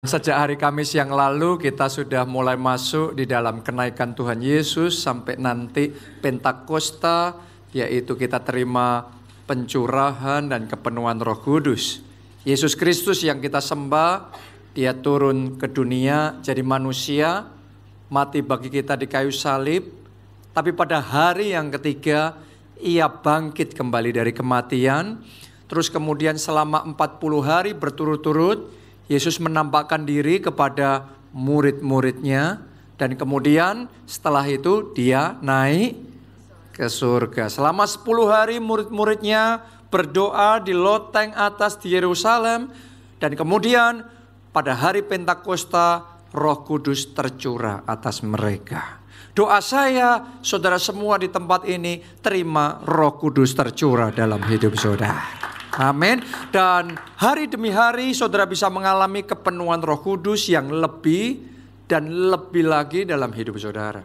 Sejak hari Kamis yang lalu kita sudah mulai masuk di dalam kenaikan Tuhan Yesus sampai nanti Pentakosta, yaitu kita terima pencurahan dan kepenuhan Roh Kudus. Yesus Kristus yang kita sembah, Dia turun ke dunia jadi manusia, mati bagi kita di kayu salib, tapi pada hari yang ketiga Ia bangkit kembali dari kematian. Terus kemudian selama 40 hari berturut-turut Yesus menampakkan diri kepada murid-muridnya, dan kemudian setelah itu Dia naik ke surga. Selama 10 hari murid-muridnya berdoa di loteng atas di Yerusalem, dan kemudian pada hari Pentakosta Roh Kudus tercurah atas mereka. Doa saya, saudara semua di tempat ini, terima Roh Kudus tercurah dalam hidup saudara. Amin. Dan hari demi hari saudara bisa mengalami kepenuhan Roh Kudus yang lebih dan lebih lagi dalam hidup saudara.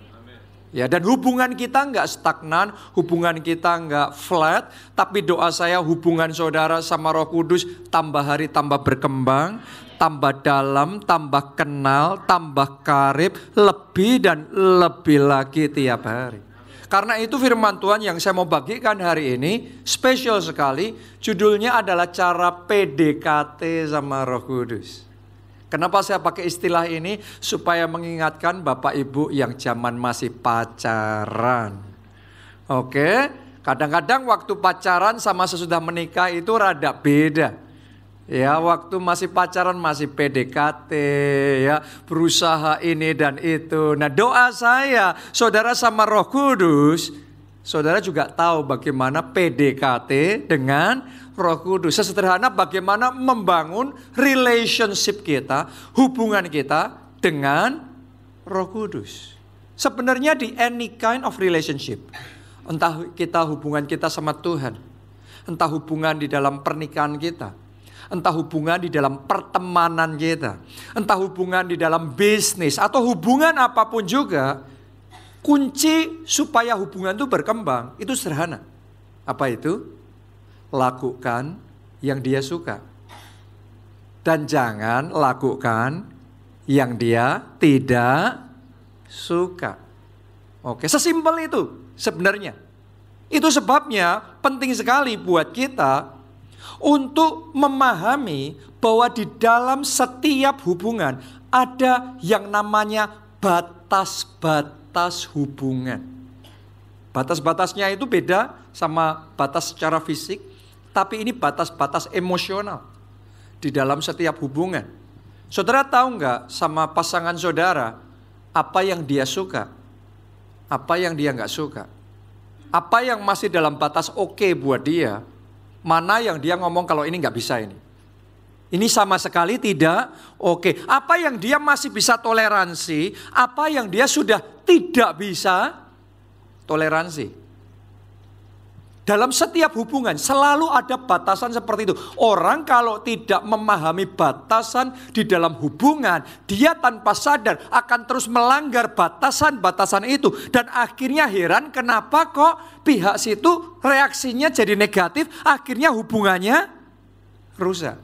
Ya, dan hubungan kita nggak stagnan, hubungan kita nggak flat, tapi doa saya hubungan saudara sama Roh Kudus tambah hari tambah berkembang, tambah dalam, tambah kenal, tambah karib, lebih dan lebih lagi tiap hari. Karena itu firman Tuhan yang saya mau bagikan hari ini spesial sekali. Judulnya adalah cara PDKT sama Roh Kudus. Kenapa saya pakai istilah ini? Supaya mengingatkan Bapak Ibu yang zaman masih pacaran. Oke, kadang-kadang waktu pacaran sama sesudah menikah itu rada beda. Ya, waktu masih pacaran masih PDKT, ya, berusaha ini dan itu. Nah, doa saya, saudara sama Roh Kudus, saudara juga tahu bagaimana PDKT dengan Roh Kudus. Sesederhana bagaimana membangun relationship kita, hubungan kita dengan Roh Kudus. Sebenarnya di any kind of relationship, entah kita hubungan kita sama Tuhan, entah hubungan di dalam pernikahan kita, entah hubungan di dalam pertemanan kita, entah hubungan di dalam bisnis, atau hubungan apapun juga, kunci supaya hubungan itu berkembang, itu sederhana. Apa itu? Lakukan yang dia suka. Dan jangan lakukan yang dia tidak suka. Oke, sesimpel itu sebenarnya. Itu sebabnya penting sekali buat kita untuk memahami bahwa di dalam setiap hubungan ada yang namanya batas-batas hubungan. Batas-batasnya itu beda sama batas secara fisik, tapi ini batas-batas emosional di dalam setiap hubungan. Saudara tahu nggak sama pasangan saudara apa yang dia suka, apa yang dia nggak suka, apa yang masih dalam batas oke buat dia, mana yang dia ngomong kalau ini nggak bisa ini. Ini sama sekali tidak oke. Apa yang dia masih bisa toleransi, apa yang dia sudah tidak bisa toleransi. Dalam setiap hubungan selalu ada batasan seperti itu. Orang kalau tidak memahami batasan di dalam hubungan, dia tanpa sadar akan terus melanggar batasan-batasan itu. Dan akhirnya heran kenapa kok pihak situ reaksinya jadi negatif, akhirnya hubungannya rusak.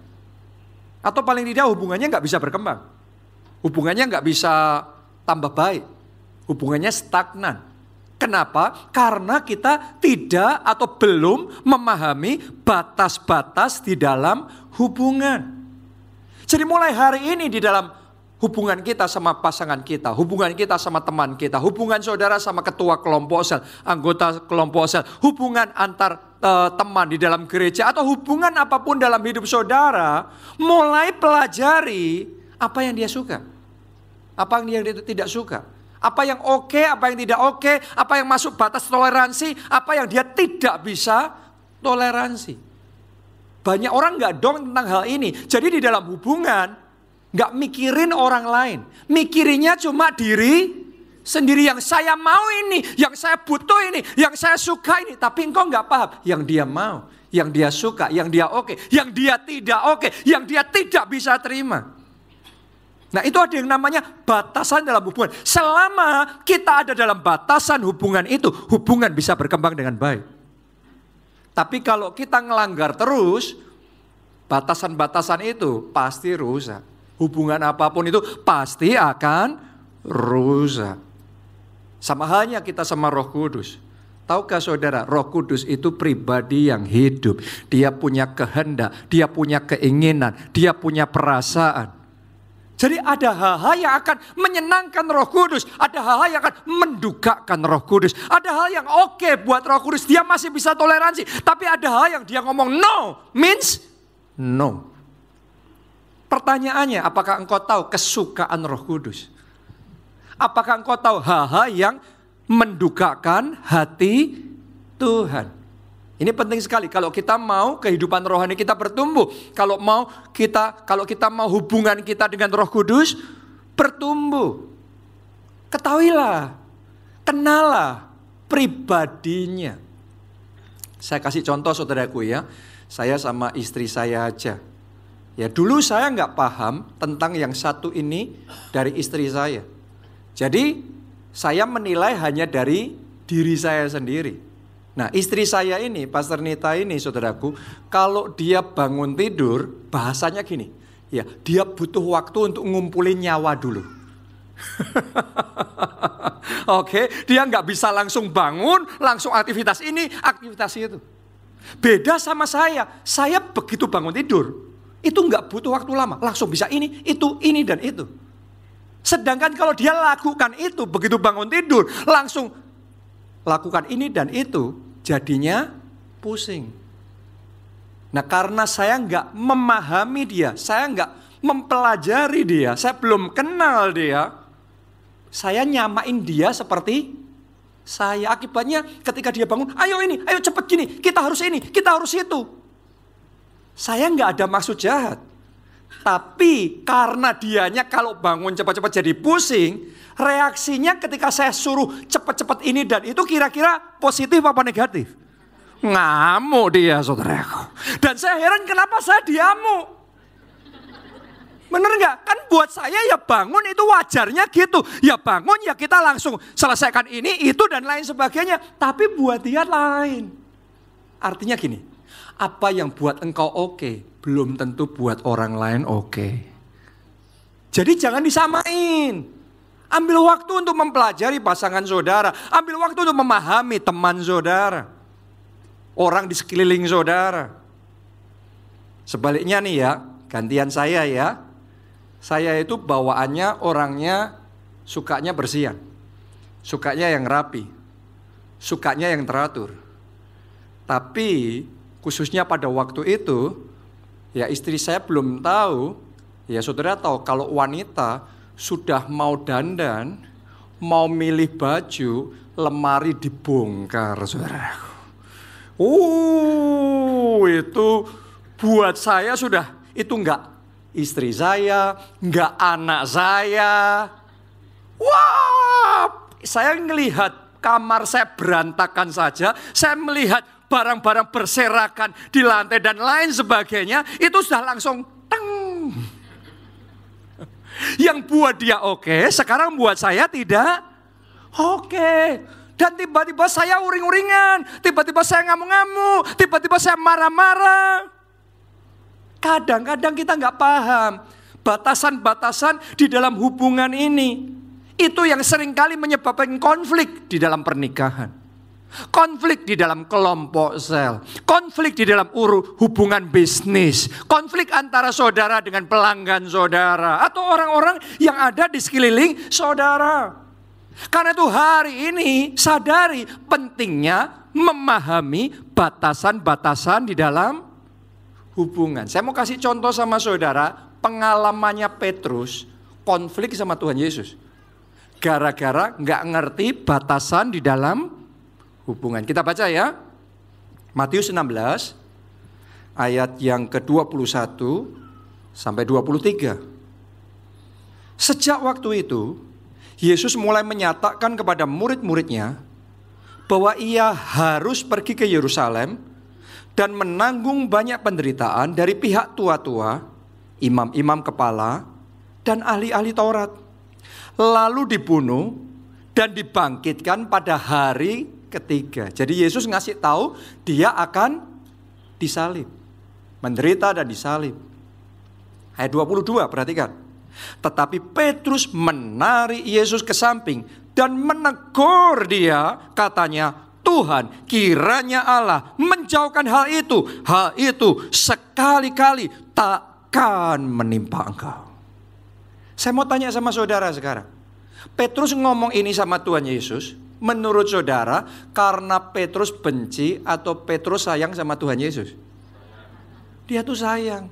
Atau paling tidak hubungannya nggak bisa berkembang. Hubungannya nggak bisa tambah baik. Hubungannya stagnan. Kenapa? Karena kita tidak atau belum memahami batas-batas di dalam hubungan. Jadi mulai hari ini di dalam hubungan kita sama pasangan kita, hubungan kita sama teman kita, hubungan saudara sama ketua kelompok sel, anggota kelompok sel, hubungan antar teman di dalam gereja, atau hubungan apapun dalam hidup saudara, mulai pelajari apa yang dia suka, apa yang dia tidak suka. Apa yang oke, apa yang tidak oke, apa yang masuk batas toleransi, apa yang dia tidak bisa toleransi. Banyak orang nggak dong tentang hal ini. Jadi di dalam hubungan nggak mikirin orang lain, mikirinnya cuma diri sendiri. Yang saya mau ini, yang saya butuh ini, yang saya suka ini. Tapi engkau nggak paham yang dia mau, yang dia suka, yang dia oke, yang dia tidak oke, yang dia tidak bisa terima. Nah, itu ada yang namanya batasan dalam hubungan. Selama kita ada dalam batasan hubungan itu, hubungan bisa berkembang dengan baik. Tapi kalau kita ngelanggar terus, batasan-batasan itu pasti rusak. Hubungan apapun itu pasti akan rusak. Sama halnya kita sama Roh Kudus. Tahukah saudara, Roh Kudus itu pribadi yang hidup. Dia punya kehendak, dia punya keinginan, dia punya perasaan. Jadi ada hal-hal yang akan menyenangkan Roh Kudus, ada hal-hal yang akan mendukakan Roh Kudus, ada hal yang oke buat Roh Kudus, dia masih bisa toleransi. Tapi ada hal yang dia ngomong no, means no. Pertanyaannya, apakah engkau tahu kesukaan Roh Kudus? Apakah engkau tahu hal-hal yang mendukakan hati Tuhan? Ini penting sekali. Kalau kita mau kehidupan rohani kita bertumbuh, kalau kita mau hubungan kita dengan Roh Kudus bertumbuh, ketahuilah, kenalah pribadinya. Saya kasih contoh saudaraku ya. Saya sama istri saya aja. Ya dulu saya nggak paham tentang yang satu ini dari istri saya. Jadi saya menilai hanya dari diri saya sendiri. Nah istri saya ini, Pastor Nita ini saudaraku, kalau dia bangun tidur, bahasanya gini, ya dia butuh waktu untuk ngumpulin nyawa dulu. Oke, dia nggak bisa langsung bangun, langsung aktivitas ini, aktivitas itu. Beda sama saya begitu bangun tidur, itu nggak butuh waktu lama, langsung bisa ini, dan itu. Sedangkan kalau dia lakukan itu, begitu bangun tidur, langsung lakukan ini dan itu, jadinya pusing. Nah karena saya nggak memahami dia, saya nggak mempelajari dia, saya belum kenal dia, saya nyamain dia seperti saya. Akibatnya ketika dia bangun, ayo ini, ayo cepet gini, kita harus ini, kita harus itu. Saya nggak ada maksud jahat. Tapi karena dianya kalau bangun cepat-cepat jadi pusing, reaksinya ketika saya suruh cepat-cepat ini dan itu kira-kira positif apa negatif? Ngamuk dia saudaraku. Dan saya heran kenapa saya diamuk. Bener gak? Kan buat saya ya bangun itu wajarnya gitu. Ya bangun ya kita langsung selesaikan ini, itu dan lain sebagainya. Tapi buat dia lain. Artinya gini, apa yang buat engkau oke, belum tentu buat orang lain oke. Jadi jangan disamain. Ambil waktu untuk mempelajari pasangan saudara. Ambil waktu untuk memahami teman saudara. Orang di sekeliling saudara. Sebaliknya nih ya, gantian saya ya. Saya itu bawaannya orangnya sukanya bersihan. Sukanya yang rapi. Sukanya yang teratur. Tapi khususnya pada waktu itu, ya istri saya belum tahu, ya saudara tahu kalau wanita sudah mau dandan, mau milih baju, lemari dibongkar saudara. Itu buat saya sudah, itu enggak istri saya, enggak anak saya. Wah, saya ngelihat kamar saya berantakan saja, saya melihat barang-barang berserakan di lantai dan lain sebagainya, itu sudah langsung teng. Yang buat dia oke, sekarang buat saya tidak oke. Dan tiba-tiba saya uring-uringan, tiba-tiba saya ngamuk-ngamuk, tiba-tiba saya marah-marah. Kadang-kadang kita nggak paham batasan-batasan di dalam hubungan ini. Itu yang seringkali menyebabkan konflik di dalam pernikahan. Konflik di dalam kelompok sel, konflik di dalam hubungan bisnis, konflik antara saudara dengan pelanggan saudara, atau orang-orang yang ada di sekeliling saudara. Karena itu hari ini sadari pentingnya memahami batasan-batasan di dalam hubungan. Saya mau kasih contoh sama saudara, pengalamannya Petrus konflik sama Tuhan Yesus. Gara-gara nggak ngerti batasan di dalam hubungan. Kita baca ya. Matius 16 ayat yang ke-21 sampai 23. Sejak waktu itu Yesus mulai menyatakan kepada murid-muridnya bahwa ia harus pergi ke Yerusalem dan menanggung banyak penderitaan dari pihak tua-tua, imam-imam kepala, dan ahli-ahli Taurat. Lalu dibunuh dan dibangkitkan pada hari ketiga. Jadi Yesus ngasih tahu dia akan disalib, menderita dan disalib. Ayat 22, perhatikan. Tetapi Petrus menarik Yesus ke samping dan menegur dia, katanya, Tuhan, kiranya Allah menjauhkan hal itu sekali-kali takkan menimpa engkau. Saya mau tanya sama saudara sekarang. Petrus ngomong ini sama Tuhan Yesus, menurut saudara karena Petrus benci atau Petrus sayang sama Tuhan Yesus? Dia tuh sayang.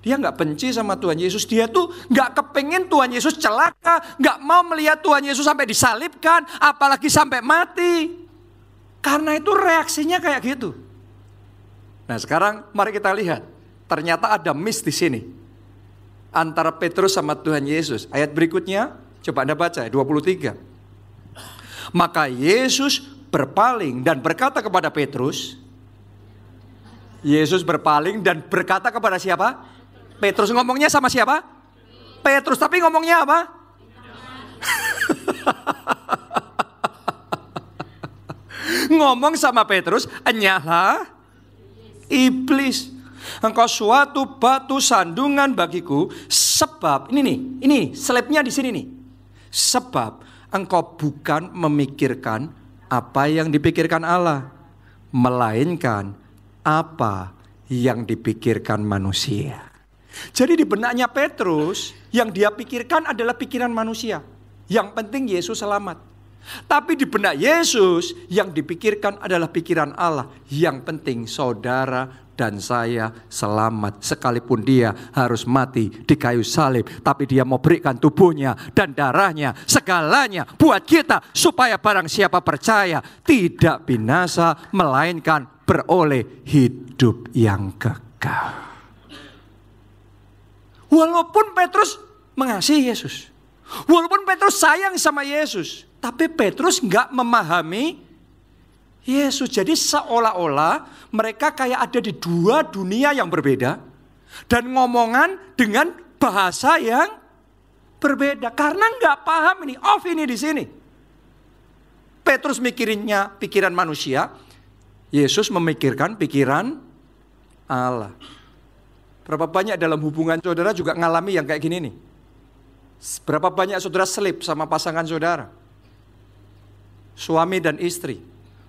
Dia nggak benci sama Tuhan Yesus. Dia tuh nggak kepengen Tuhan Yesus celaka, nggak mau melihat Tuhan Yesus sampai disalibkan, apalagi sampai mati. Karena itu reaksinya kayak gitu. Nah sekarang mari kita lihat. Ternyata ada miss di sini. Antara Petrus sama Tuhan Yesus. Ayat berikutnya, coba Anda baca 23. Maka Yesus berpaling dan berkata kepada Petrus. Yesus berpaling dan berkata kepada siapa? Petrus. Ngomongnya sama siapa? Petrus. Tapi ngomongnya apa? Ngomong sama Petrus, enyalah iblis. Engkau suatu batu sandungan bagiku, sebab ini selipnya di sini nih. Sebab engkau bukan memikirkan apa yang dipikirkan Allah, melainkan apa yang dipikirkan manusia. Jadi di benaknya Petrus, yang dia pikirkan adalah pikiran manusia. Yang penting Yesus selamat. Tapi di benak Yesus yang dipikirkan adalah pikiran Allah. Yang penting saudara dan saya selamat. Sekalipun dia harus mati di kayu salib, tapi dia mau berikan tubuhnya dan darahnya, segalanya buat kita, supaya barang siapa percaya tidak binasa, melainkan beroleh hidup yang kekal. Walaupun Petrus mengasihi Yesus, walaupun Petrus sayang sama Yesus, tapi Petrus nggak memahami Yesus. Jadi seolah-olah mereka kayak ada di dua dunia yang berbeda dan ngomongan dengan bahasa yang berbeda karena nggak paham ini. Off ini di sini. Petrus mikirinnya pikiran manusia, Yesus memikirkan pikiran Allah. Berapa banyak dalam hubungan saudara juga ngalami yang kayak gini nih? Berapa banyak saudara selip sama pasangan saudara? Suami dan istri.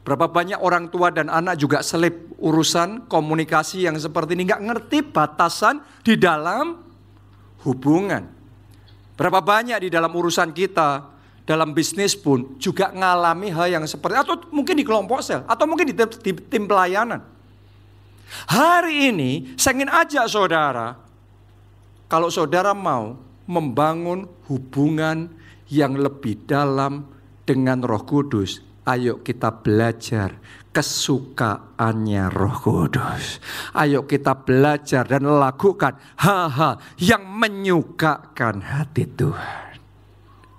Berapa banyak orang tua dan anak juga selip urusan komunikasi yang seperti ini. Nggak ngerti batasan di dalam hubungan. Berapa banyak di dalam urusan kita, dalam bisnis pun juga ngalami hal yang seperti, atau mungkin di kelompok sel, atau mungkin di tim pelayanan. Hari ini saya ingin ajak saudara, kalau saudara mau membangun hubungan yang lebih dalam dengan Roh Kudus, ayo kita belajar kesukaannya Roh Kudus. Ayo kita belajar dan lakukan hal-hal yang menyukakan hati Tuhan.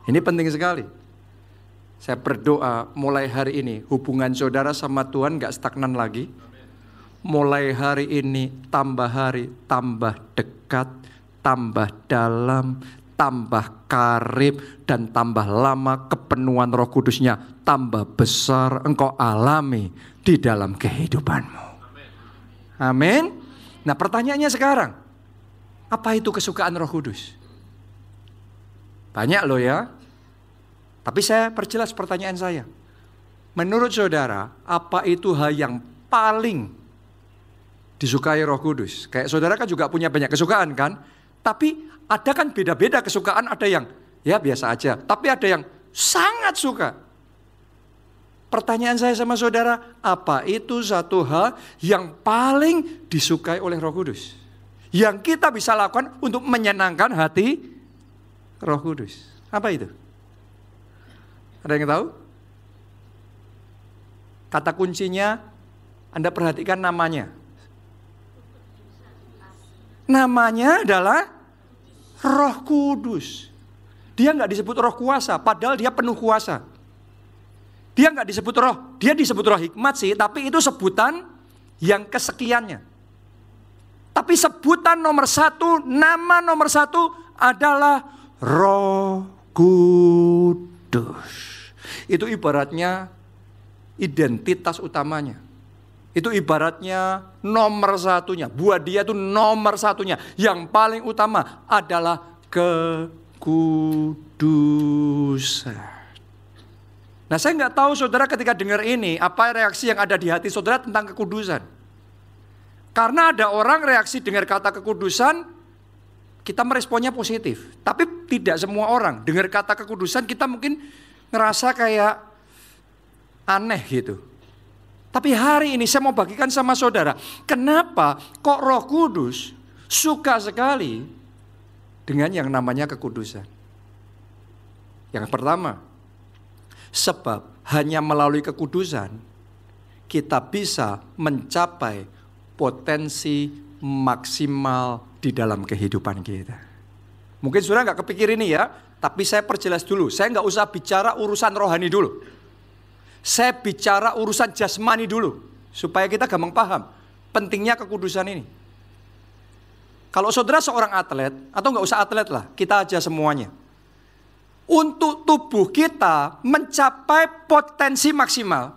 Ini penting sekali. Saya berdoa mulai hari ini hubungan saudara sama Tuhan gak stagnan lagi. Mulai hari ini tambah hari tambah dekat, tambah dalam, tambah karib, dan tambah lama kepenuhan Roh Kudusnya tambah besar engkau alami di dalam kehidupanmu. Amin. Nah pertanyaannya sekarang, apa itu kesukaan Roh Kudus? Banyak loh ya. Tapi saya perjelas pertanyaan saya. Menurut saudara, apa itu hal yang paling disukai Roh Kudus? Kayak saudara kan juga punya banyak kesukaan kan? Tapi ada kan beda-beda kesukaan, ada yang ya biasa aja, tapi ada yang sangat suka. Pertanyaan saya sama saudara, apa itu satu hal yang paling disukai oleh Roh Kudus? Yang kita bisa lakukan untuk menyenangkan hati Roh Kudus. Apa itu? Ada yang tahu? Kata kuncinya, Anda perhatikan namanya. Namanya adalah Roh Kudus. Dia nggak disebut roh kuasa, padahal dia penuh kuasa. Dia nggak disebut roh, dia disebut roh hikmat sih, tapi itu sebutan yang kesekiannya. Tapi sebutan nomor satu, nama nomor satu adalah Roh Kudus. Itu ibaratnya identitas utamanya. Itu ibaratnya nomor satunya. Buat dia itu nomor satunya. Yang paling utama adalah kekudusan. Nah, saya nggak tahu saudara ketika dengar ini, apa reaksi yang ada di hati saudara tentang kekudusan. Karena ada orang reaksi dengar kata kekudusan, kita meresponnya positif. Tapi tidak semua orang. Dengar kata kekudusan, kita mungkin ngerasa kayak aneh gitu. Tapi hari ini saya mau bagikan sama saudara, kenapa kok Roh Kudus suka sekali dengan yang namanya kekudusan. Yang pertama, sebab hanya melalui kekudusan kita bisa mencapai potensi maksimal di dalam kehidupan kita. Mungkin saudara nggak kepikir ini ya, tapi saya perjelas dulu. Saya nggak usah bicara urusan rohani dulu. Saya bicara urusan jasmani dulu, supaya kita gampang paham pentingnya kekudusan ini. Kalau saudara seorang atlet, atau nggak usah atlet lah, kita aja semuanya. Untuk tubuh kita mencapai potensi maksimal,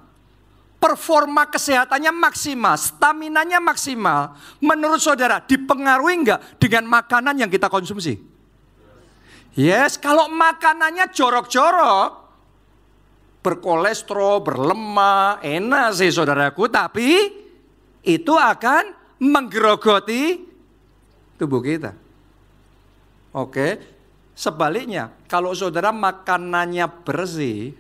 performa kesehatannya maksimal, staminanya maksimal, menurut saudara dipengaruhi nggak dengan makanan yang kita konsumsi? Yes, kalau makanannya jorok-jorok, berkolesterol, berlemak, enak sih saudaraku, tapi itu akan menggerogoti tubuh kita. Oke. Sebaliknya, kalau saudara makanannya bersih,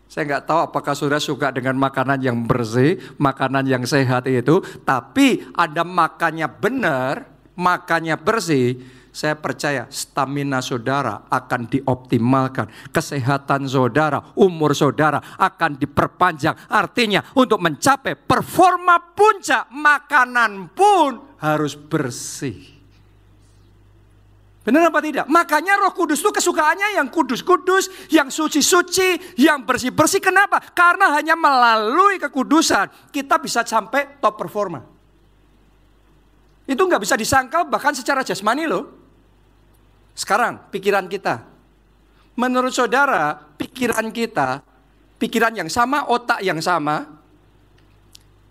saya nggak tahu apakah saudara suka dengan makanan yang bersih, makanan yang sehat itu, tapi ada makannya benar, makannya bersih, saya percaya stamina saudara akan dioptimalkan, kesehatan saudara, umur saudara akan diperpanjang. Artinya untuk mencapai performa puncak, makanan pun harus bersih. Benar apa tidak? Makanya Roh Kudus itu kesukaannya yang kudus-kudus, yang suci-suci, yang bersih-bersih. Kenapa? Karena hanya melalui kekudusan kita bisa sampai top performa. Itu nggak bisa disangkal bahkan secara jasmani loh. Sekarang pikiran kita. Menurut saudara, pikiran kita, pikiran yang sama, otak yang sama,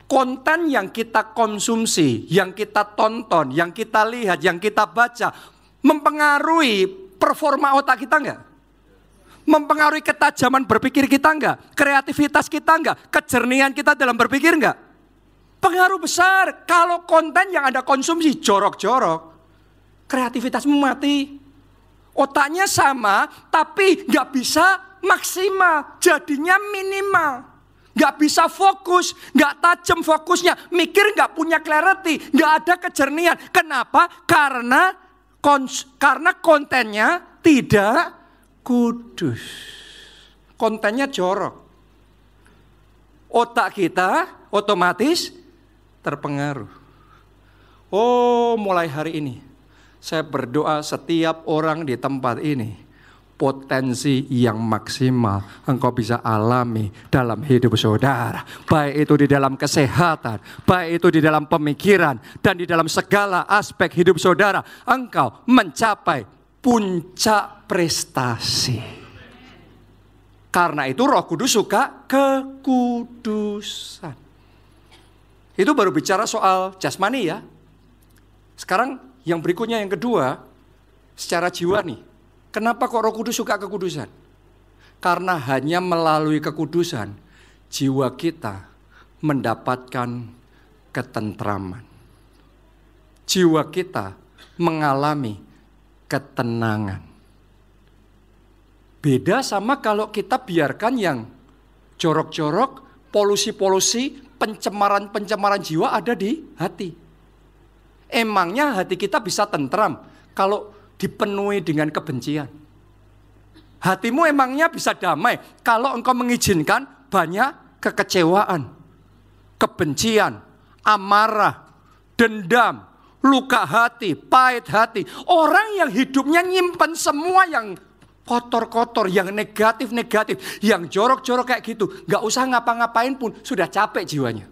konten yang kita konsumsi, yang kita tonton, yang kita lihat, yang kita baca, mempengaruhi performa otak kita enggak? Mempengaruhi ketajaman berpikir kita enggak? Kreativitas kita enggak? Kejernihan kita dalam berpikir enggak? Pengaruh besar. Kalau konten yang Anda konsumsi jorok-jorok, kreativitasmu mati. Otaknya sama, tapi enggak bisa maksimal. Jadinya minimal. Enggak bisa fokus, enggak tajam fokusnya. Mikir enggak punya clarity, enggak ada kejernihan. Kenapa? Karena kontennya tidak kudus. Kontennya jorok. Otak kita otomatis terpengaruh. Oh, mulai hari ini saya berdoa setiap orang di tempat ini, potensi yang maksimal engkau bisa alami dalam hidup saudara. Baik itu di dalam kesehatan, baik itu di dalam pemikiran, dan di dalam segala aspek hidup saudara. Engkau mencapai puncak prestasi. Karena itu Roh Kudus suka kekudusan. Itu baru bicara soal jasmani ya. Sekarang yang berikutnya, yang kedua, secara jiwa nih. Kenapa kok Roh Kudus suka kekudusan? Karena hanya melalui kekudusan jiwa kita mendapatkan ketentraman. Jiwa kita mengalami ketenangan. Beda sama kalau kita biarkan yang jorok-jorok, polusi-polusi, pencemaran-pencemaran jiwa ada di hati. Emangnya hati kita bisa tentram kalau dipenuhi dengan kebencian? Hatimu emangnya bisa damai kalau engkau mengizinkan banyak kekecewaan, kebencian, amarah, dendam, luka hati, pahit hati. Orang yang hidupnya nyimpen semua yang kotor-kotor, yang negatif-negatif, yang jorok-jorok kayak gitu, gak usah ngapa-ngapain pun sudah capek jiwanya.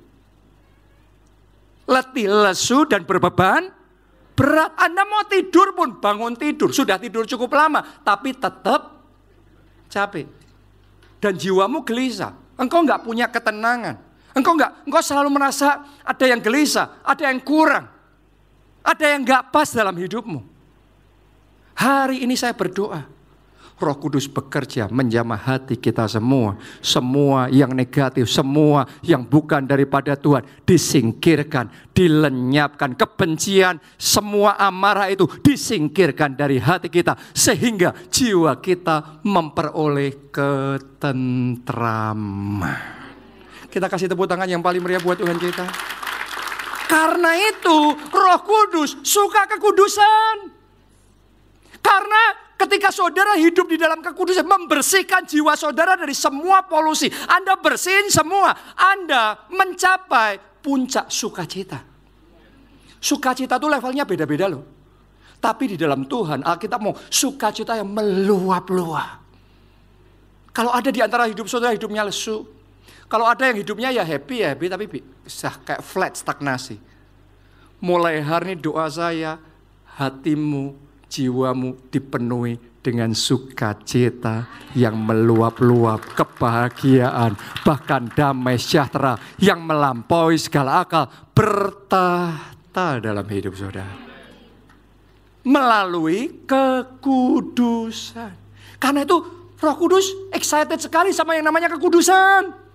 Letih, lesu, dan berbeban berat. Anda mau tidur pun bangun tidur, sudah tidur cukup lama, tapi tetap capek. Dan jiwamu gelisah. Engkau nggak punya ketenangan. Engkau selalu merasa ada yang gelisah, ada yang kurang, ada yang nggak pas dalam hidupmu. Hari ini saya berdoa, Roh Kudus bekerja menjamah hati kita semua. Semua yang negatif, semua yang bukan daripada Tuhan disingkirkan, dilenyapkan. Kebencian, semua amarah itu disingkirkan dari hati kita. Sehingga jiwa kita memperoleh ketentraman. Kita kasih tepuk tangan yang paling meriah buat Tuhan kita. Karena itu Roh Kudus suka kekudusan. Karena ketika saudara hidup di dalam kekudusan, membersihkan jiwa saudara dari semua polusi. Anda bersihin semua. Anda mencapai puncak sukacita. Sukacita itu levelnya beda-beda loh. Tapi di dalam Tuhan, Alkitab mau sukacita yang meluap-luap. Kalau ada di antara hidup saudara hidupnya lesu. Kalau ada yang hidupnya ya happy, tapi bisa kayak flat, stagnasi. Mulai hari ini doa saya, hatimu, jiwamu dipenuhi dengan sukacita yang meluap-luap, kebahagiaan, bahkan damai sejahtera yang melampaui segala akal bertahta dalam hidup saudara. Melalui kekudusan. Karena itu Roh Kudus excited sekali sama yang namanya kekudusan.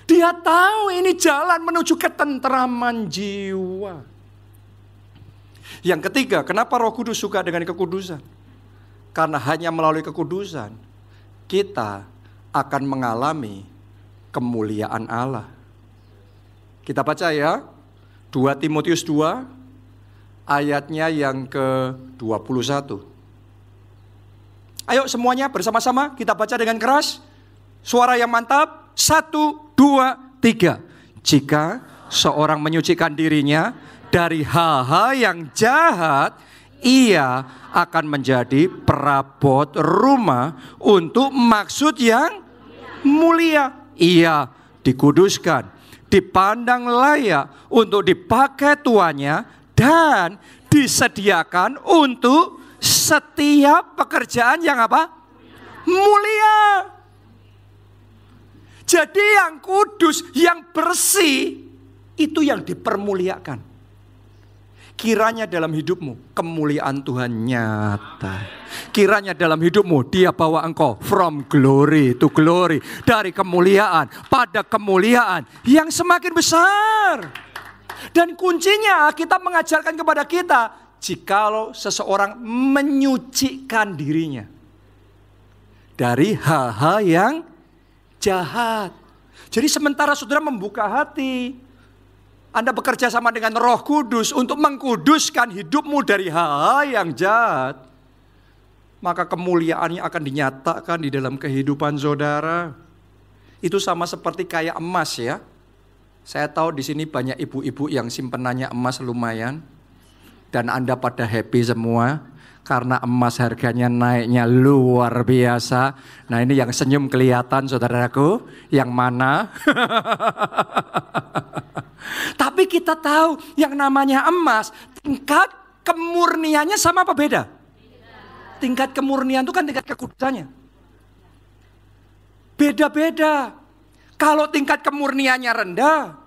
Dia tahu ini jalan menuju ketentraman jiwa. Yang ketiga, kenapa Roh Kudus suka dengan kekudusan? Karena hanya melalui kekudusan kita akan mengalami kemuliaan Allah. Kita baca ya, 2 Timotius 2 ayatnya yang ke-21. Ayo semuanya bersama-sama kita baca dengan keras. Suara yang mantap. 1, 2, 3. Jika seorang menyucikan dirinya dari hal-hal yang jahat, ia akan menjadi perabot rumah untuk maksud yang mulia. Ia dikuduskan, dipandang layak untuk dipakai tuannya, dan disediakan untuk setiap pekerjaan yang apa? Mulia. Jadi yang kudus, yang bersih, itu yang dipermuliakan. Kiranya dalam hidupmu kemuliaan Tuhan nyata. Kiranya dalam hidupmu Dia bawa engkau from glory to glory. Dari kemuliaan pada kemuliaan yang semakin besar. Dan kuncinya kita mengajarkan kepada kita, jikalau seseorang menyucikan dirinya dari hal-hal yang jahat. Jadi sementara saudara membuka hati, Anda bekerja sama dengan Roh Kudus untuk mengkuduskan hidupmu dari hal-hal yang jahat, maka kemuliaannya akan dinyatakan di dalam kehidupan saudara. Itu sama seperti kayak emas ya. Saya tahu di sini banyak ibu-ibu yang simpenannya emas lumayan, dan Anda pada happy semua karena emas harganya naiknya luar biasa. Nah ini yang senyum kelihatan saudaraku, yang mana? Tapi kita tahu yang namanya emas, tingkat kemurniannya sama apa beda? Tingkat kemurnian itu kan tingkat kekudusannya. Beda-beda. Kalau tingkat kemurniannya rendah,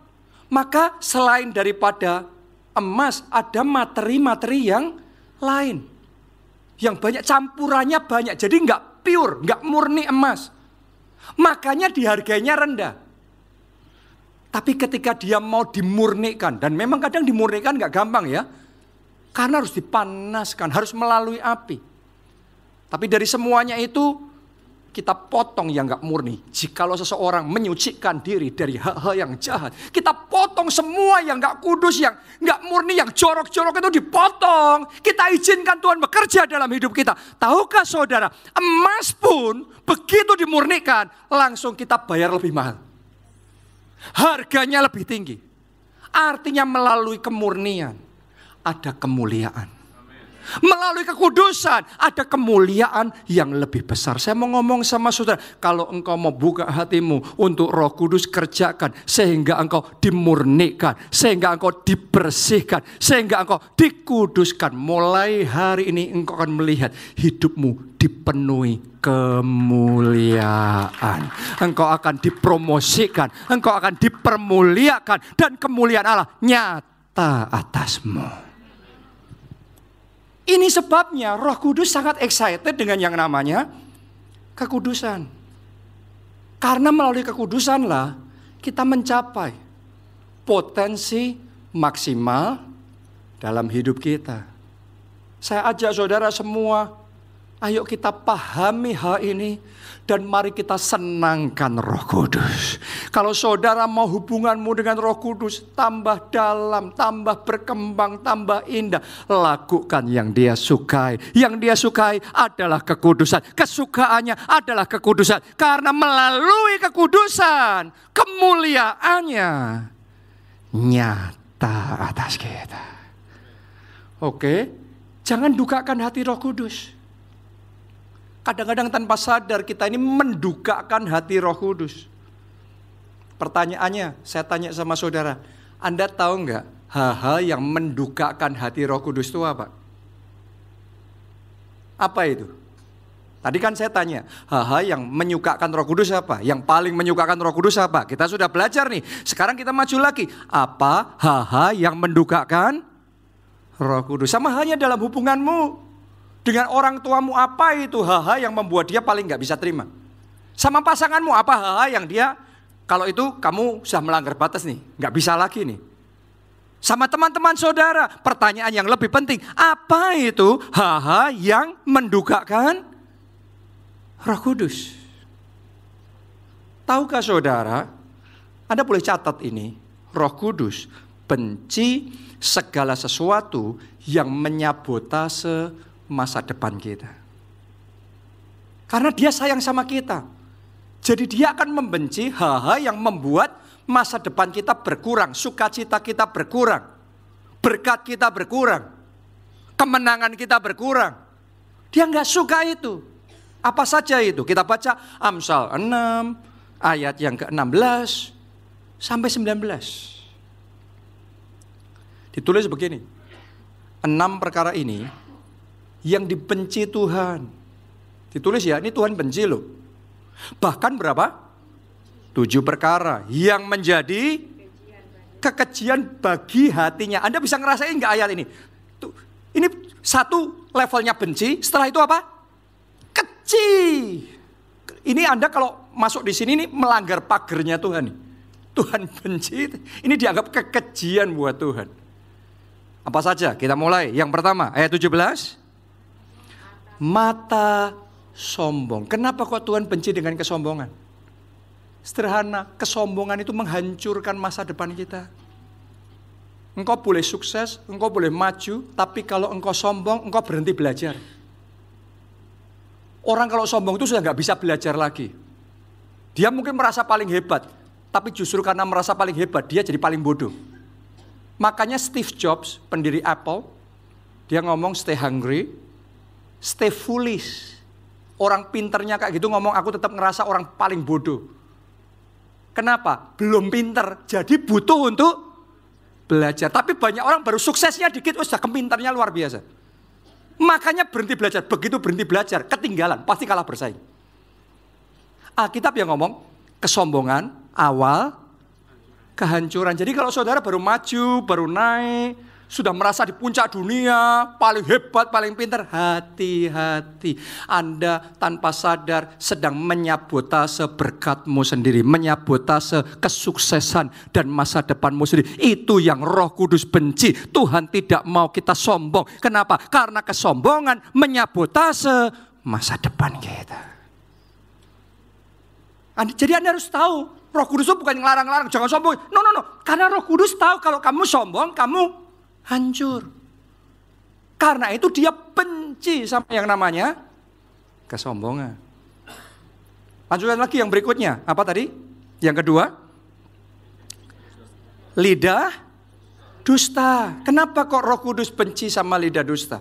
maka selain daripada emas ada materi-materi yang lain. Yang banyak, campurannya banyak. Jadi nggak pure, nggak murni emas. Makanya dihargainya rendah. Tapi ketika dia mau dimurnikan, dan memang kadang dimurnikan nggak gampang ya. Karena harus dipanaskan, harus melalui api. Tapi dari semuanya itu kita potong yang gak murni. Jikalau seseorang menyucikan diri dari hal-hal yang jahat, kita potong semua yang gak kudus, yang gak murni, yang jorok-jorok itu dipotong. Kita izinkan Tuhan bekerja dalam hidup kita. Tahukah saudara, emas pun begitu dimurnikan, langsung kita bayar lebih mahal. Harganya lebih tinggi. Artinya melalui kemurnian ada kemuliaan. Melalui kekudusan ada kemuliaan yang lebih besar. Saya mau ngomong sama saudara, kalau engkau mau buka hatimu untuk Roh Kudus, kerjakan sehingga engkau dimurnikan, sehingga engkau dibersihkan, sehingga engkau dikuduskan. Mulai hari ini engkau akan melihat hidupmu dipenuhi kemuliaan. Engkau akan dipromosikan, engkau akan dipermuliakan, dan kemuliaan Allah nyata atasmu. Ini sebabnya Roh Kudus sangat excited dengan yang namanya kekudusan. Karena melalui kekudusanlah kita mencapai potensi maksimal dalam hidup kita. Saya ajak saudara semua, ayo kita pahami hal ini dan mari kita senangkan Roh Kudus. Kalau saudara mau hubunganmu dengan Roh Kudus tambah dalam, tambah berkembang, tambah indah, lakukan yang Dia sukai. Yang Dia sukai adalah kekudusan. Kesukaannya adalah kekudusan. Karena melalui kekudusan, kemuliaannya nyata atas kita. Oke, jangan dukakan hati Roh Kudus. Kadang-kadang tanpa sadar kita ini mendukakan hati Roh Kudus. Pertanyaannya, saya tanya sama saudara, Anda tahu nggak hal-hal yang mendukakan hati Roh Kudus itu apa? Apa itu? Tadi kan saya tanya, hal-hal yang menyukakan Roh Kudus apa? Yang paling menyukakan Roh Kudus apa? Kita sudah belajar nih. Sekarang kita maju lagi. Apa hal-hal yang mendukakan Roh Kudus? Sama halnya dalam hubunganmu dengan orang tuamu, apa itu hal-hal yang membuat dia paling gak bisa terima? Sama pasanganmu, apa hal-hal yang dia, kalau itu kamu sudah melanggar batas nih, gak bisa lagi nih. Sama teman-teman saudara, pertanyaan yang lebih penting, apa itu hal-hal yang mendukakan Roh Kudus? Tahukah saudara, Anda boleh catat ini, Roh Kudus benci segala sesuatu yang menyabotase masa depan kita. Karena Dia sayang sama kita. Jadi Dia akan membenci hal-hal yang membuat masa depan kita berkurang, sukacita kita berkurang, berkat kita berkurang, kemenangan kita berkurang. Dia nggak suka itu. Apa saja itu? Kita baca Amsal 6 ayat yang ke-16 sampai 19. Ditulis begini. 6 perkara ini yang dibenci Tuhan. Ditulis ya, ini Tuhan benci loh. Bahkan berapa? 7 perkara yang menjadi kekejian bagi hatinya. Anda bisa ngerasain gak ayat ini? Ini satu levelnya benci, setelah itu apa? Keji. Ini Anda kalau masuk di sini ini melanggar pagernya Tuhan. Tuhan benci, ini dianggap kekejian buat Tuhan. Apa saja? Kita mulai. Yang pertama, ayat 17. Mata sombong. Kenapa kok Tuhan benci dengan kesombongan? Sederhana, kesombongan itu menghancurkan masa depan kita. Engkau boleh sukses, engkau boleh maju, tapi kalau engkau sombong, engkau berhenti belajar. Orang kalau sombong itu sudah gak bisa belajar lagi. Dia mungkin merasa paling hebat, tapi justru karena merasa paling hebat, dia jadi paling bodoh. Makanya Steve Jobs, pendiri Apple, dia ngomong stay hungry, stay foolish. Orang pinternya kayak gitu ngomong, aku tetap ngerasa orang paling bodoh. Kenapa? Belum pinter, jadi butuh untuk belajar. Tapi banyak orang baru suksesnya dikit, sudah kepintarnya luar biasa. Makanya berhenti belajar. Begitu berhenti belajar, ketinggalan, pasti kalah bersaing. Alkitab yang ngomong, kesombongan awal kehancuran. Jadi kalau saudara baru maju, baru naik, sudah merasa di puncak dunia, paling hebat, paling pintar, hati-hati. Anda tanpa sadar sedang menyabotase berkatmu sendiri, menyabotase kesuksesan dan masa depanmu sendiri. Itu yang Roh Kudus benci. Tuhan tidak mau kita sombong. Kenapa? Karena kesombongan menyabotase masa depan kita. Jadi Anda harus tahu, Roh Kudus itu bukan ngelarang-larang, jangan sombong. No. Karena Roh Kudus tahu kalau kamu sombong, kamu hancur. Karena itu Dia benci sama yang namanya kesombongan. Lanjutkan lagi yang berikutnya. Apa tadi? Yang kedua, lidah dusta. Kenapa kok Roh Kudus benci sama lidah dusta?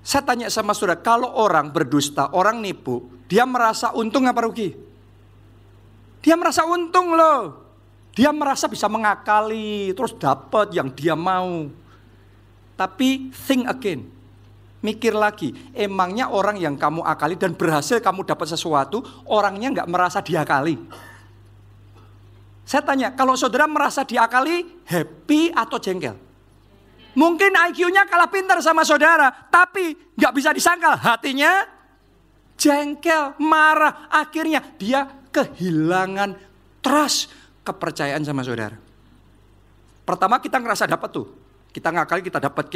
Saya tanya sama saudara, kalau orang berdusta, orang nipu, dia merasa untung apa rugi? Dia merasa untung loh. Dia merasa bisa mengakali, terus dapat yang dia mau. Tapi think again, mikir lagi, emangnya orang yang kamu akali dan berhasil kamu dapat sesuatu, orangnya nggak merasa diakali? Saya tanya, kalau saudara merasa diakali, happy atau jengkel? Mungkin IQ-nya kalah pintar sama saudara, tapi nggak bisa disangkal. Hatinya jengkel, marah. Akhirnya dia kehilangan trust, kepercayaan sama saudara. Pertama kita ngerasa dapat tuh. Kita ngakali, kita dapat.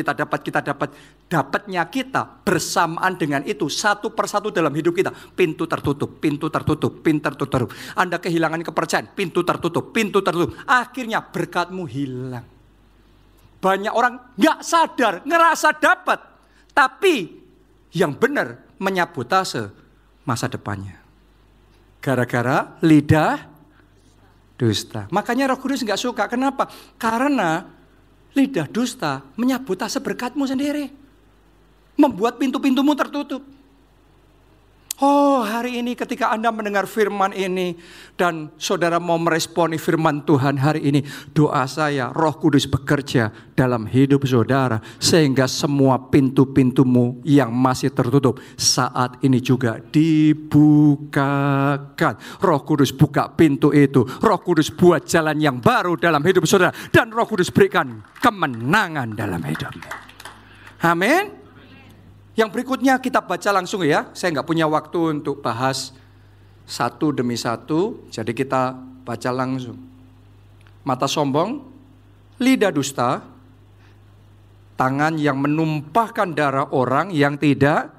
Dapatnya kita bersamaan dengan itu satu persatu dalam hidup kita. Pintu tertutup. Anda kehilangan kepercayaan, pintu tertutup. Akhirnya berkatmu hilang. Banyak orang nggak sadar, ngerasa dapat. Tapi yang benar menyabotase masa depannya. Gara-gara lidah dusta. Makanya Roh Kudus nggak suka. Kenapa? Karena lidah dusta menyabotase berkatmu sendiri. Membuat pintu-pintumu tertutup. Oh, hari ini ketika Anda mendengar firman ini dan saudara mau meresponi firman Tuhan hari ini, doa saya Roh Kudus bekerja dalam hidup saudara sehingga semua pintu-pintumu yang masih tertutup saat ini juga dibukakan. Roh Kudus buka pintu itu. Roh Kudus buat jalan yang baru dalam hidup saudara dan Roh Kudus berikan kemenangan dalam hidupmu. Amin. Yang berikutnya kita baca langsung ya. Saya nggak punya waktu untuk bahas satu demi satu. Jadi kita baca langsung. Mata sombong, lidah dusta, tangan yang menumpahkan darah orang yang tidak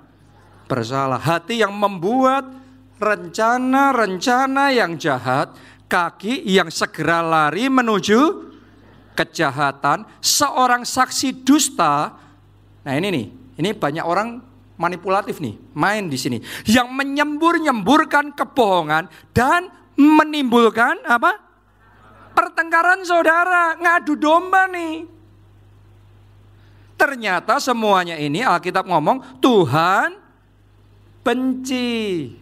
bersalah, hati yang membuat rencana-rencana yang jahat, kaki yang segera lari menuju kejahatan, seorang saksi dusta. Nah ini nih. Ini banyak orang manipulatif nih, main di sini. Yang menyembur-nyemburkan kebohongan dan menimbulkan apa? Pertengkaran saudara, ngadu domba nih. Ternyata semuanya ini Alkitab ngomong Tuhan benci.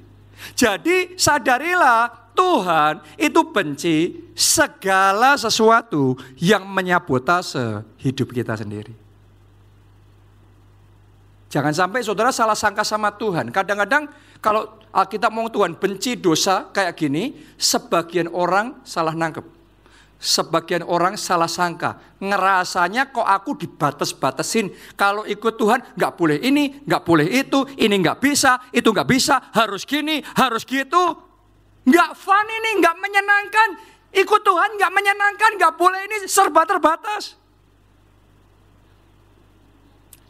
Jadi sadarilah Tuhan itu benci segala sesuatu yang menyabotase hidup kita sendiri. Jangan sampai saudara salah sangka sama Tuhan. Kadang-kadang kalau Alkitab ngomong Tuhan benci dosa kayak gini, sebagian orang salah nangkep. Sebagian orang salah sangka. Ngerasanya kok aku dibatas-batasin. Kalau ikut Tuhan gak boleh ini, gak boleh itu, ini gak bisa, itu gak bisa, harus gini, harus gitu. Gak fun ini, gak menyenangkan. Ikut Tuhan gak menyenangkan, gak boleh ini, serba terbatas.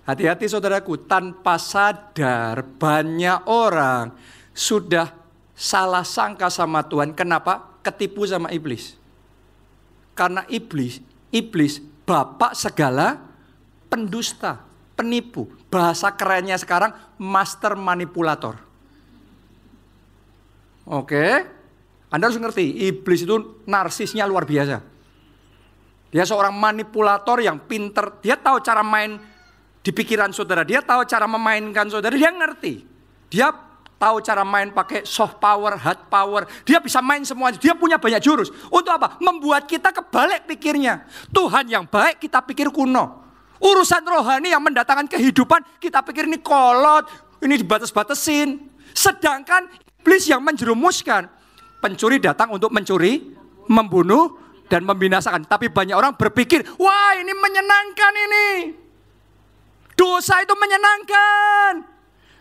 Hati-hati saudaraku, tanpa sadar banyak orang sudah salah sangka sama Tuhan. Kenapa? Ketipu sama iblis. Karena iblis bapak segala pendusta, penipu. Bahasa kerennya sekarang master manipulator. Oke, Anda harus ngerti, iblis itu narsisnya luar biasa. Dia seorang manipulator yang pinter, dia tahu cara main di pikiran saudara, dia tahu cara memainkan saudara, dia ngerti. Dia tahu cara main pakai soft power, hard power. Dia bisa main semuanya, dia punya banyak jurus. Untuk apa? Membuat kita kebalik pikirnya. Tuhan yang baik kita pikir kuno. Urusan rohani yang mendatangkan kehidupan kita pikir ini kolot, ini dibatas-batasin. Sedangkan iblis yang menjerumuskan. Pencuri datang untuk mencuri, membunuh, dan membinasakan. Tapi banyak orang berpikir, wah ini menyenangkan ini. Dosa itu menyenangkan.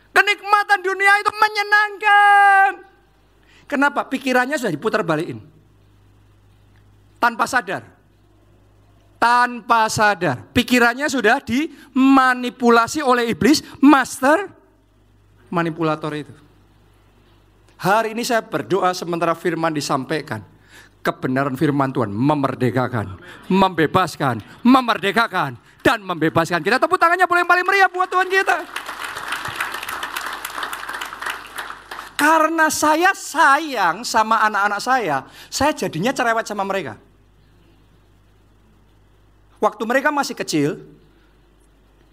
Kenikmatan dunia itu menyenangkan. Kenapa? Pikirannya sudah diputar balikin. Tanpa sadar. Tanpa sadar. Pikirannya sudah dimanipulasi oleh iblis, master manipulator itu. Hari ini saya berdoa sementara firman disampaikan. Kebenaran firman Tuhan memerdekakan, membebaskan, memerdekakan, dan membebaskan. Kita tepuk tangannya boleh yang paling meriah buat Tuhan kita. Karena saya sayang sama anak-anak saya jadinya cerewet sama mereka. Waktu mereka masih kecil